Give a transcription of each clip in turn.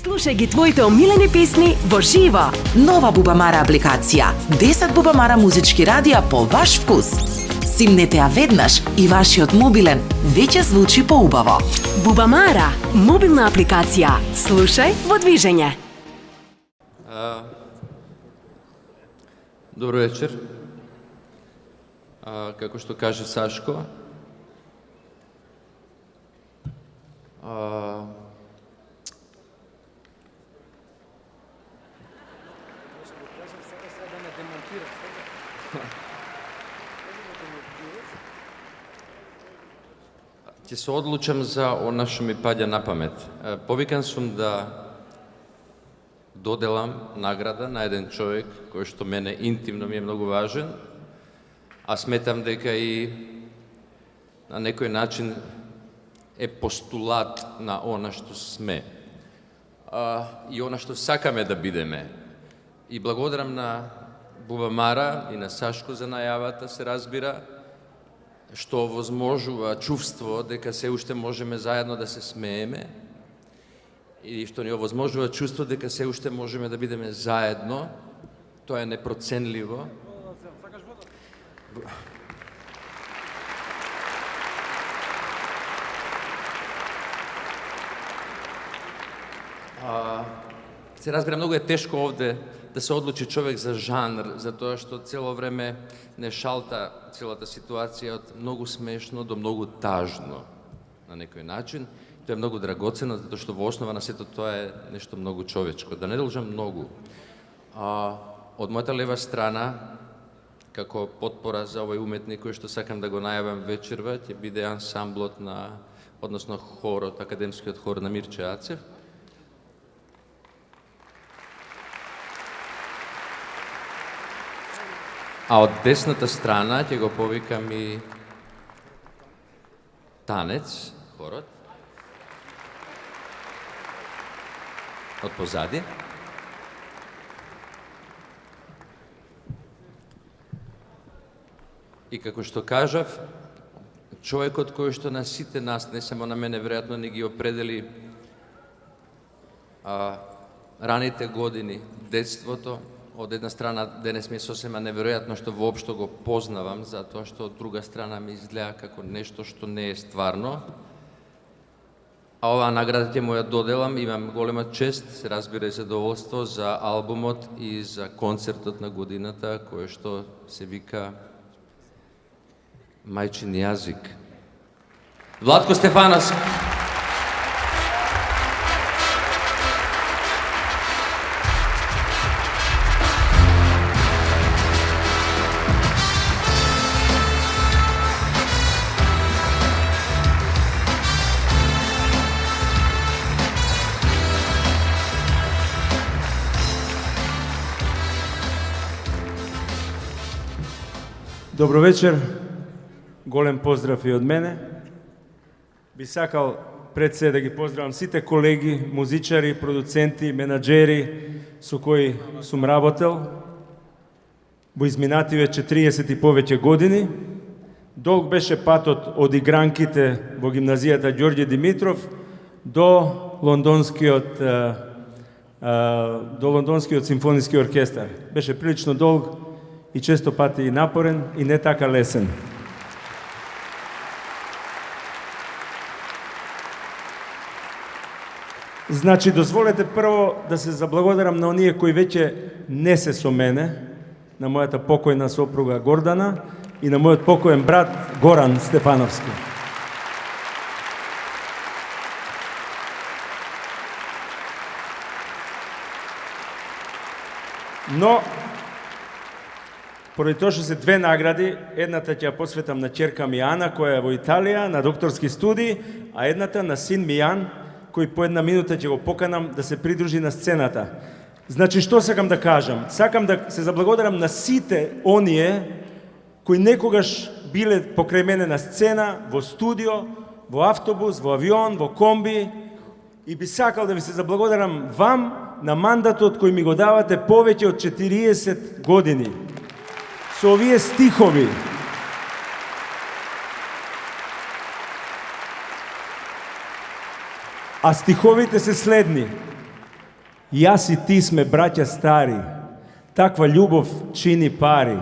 Слушај ги твоите омилени песни во живо. Нова Бубамара апликација. 10 Бубамара музички радија по ваш вкус. Симнете ја веднаш и вашиот мобилен веќе звучи поубаво. Бубамара, мобилна апликација. Слушај во движење. Добро вечер. Како што каже Сашко, ќе се одлучам за она што ми паѓа на памет. Повикан сум да доделам награда на еден човек кој што мене интимно ми е многу важен, а сметам дека и на некој начин е постулат на она што сме и она што сакаме да бидеме. И благодарам на Бубамара и на Сашко за најавата, се разбира, што возможува чувство дека се уште можеме заедно да се смееме и што ни овозможува чувство дека се уште можеме да бидеме заедно. Тоа е непроценливо. Се разбира, многу е тешко овде да се одлучи човек за жанр, затоа што цело време не шалта целата ситуација од многу смешно до многу тажно на некој начин. Тоа е многу драгоцено, затоа што во основа на сето тоа е нешто многу човечко. Да не должам многу. Од мојата лева страна, како потпора за овој уметник кој што сакам да го најавам вечерва, ќе биде ансамблот на, односно хорот, академскиот хор на Мирче Ацев. А од десната страна ќе го повикам и танец, хорот. Од позади. И како што кажав, човекот кој што на сите нас, не само на мене, веројатно не ги определи раните години, детството. Од една страна, денес ми е сосема неверојатно што воопшто го познавам, затоа што од друга страна ми изгледа како нешто што не е стварно. А оваа награда ќе му ја доделам, имам голема чест, се разбира и задоволство за албумот и за концертот на годината, кој што се вика Мајчин јазик. Владко Стефановски. Добро вечер, голем поздрав и од мене. Би сакал пред се да ги поздравам сите колеги, музичари, продуценти, менаджери со кои сум работел во изминативе 40 и повеќе години. Долг беше патот од игранките во гимназијата Ѓорѓе Димитров до лондонскиот симфониски оркестар. Беше прилично долг и често пати и напорен и не така лесен. Значи, дозволете прво да се заблагодарам на оние кои веќе не се со мене, на мојата покојна сопруга Гордана и на мојот покоен брат Горан Стефановски. Но, поради тоа што се две награди, едната ќе ја посветам на ќерка ми Ана, која е во Италија, на докторски студии, а едната на син ми Јан, кој по една минута ќе го поканам да се придружи на сцената. Значи, што сакам да кажам? Сакам да се заблагодарам на сите оние кои некогаш биле покрај мене на сцена, во студио, во автобус, во авион, во комби, и би сакал да ви се заблагодарам вам на мандатот кој ми го давате повеќе од 40 години. Со овие стихови. А стиховите се следни. Јас и ти сме браќа стари, таква љубов чини пари.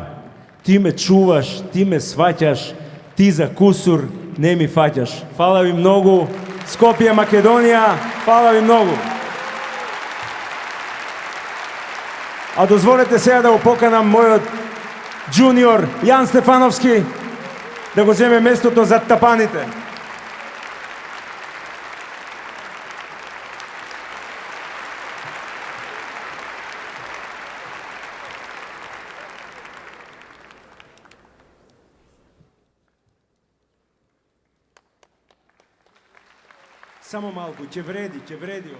Ти ме чуваш, ти ме сваќаш, ти за кусур не ми фаќаш. Фала ви многу, Скопје, Македонија, фала ви многу. А дозволете сега да го поканам мојот джуниор Јан Стефановски да го земе местото за тапаните. Само малку, ќе вреди, ќе вреди.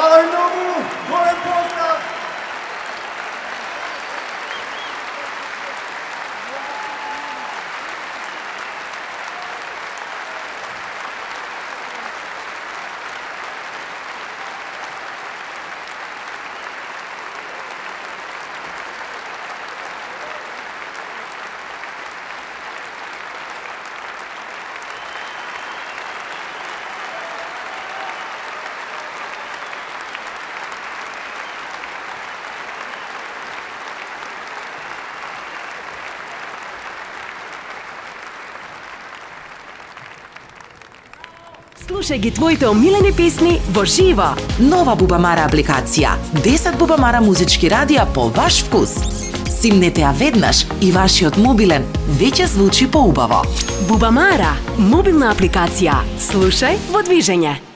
Hvala im mnogo, golem pozdrav! Слушај ги твоите омилени песни во живо. Нова Бубамара апликација. 10 Бубамара музички радија по ваш вкус. Симнете ја веднаш и вашиот мобилен веќе звучи поубаво. Бубамара, мобилна апликација. Слушај во движење.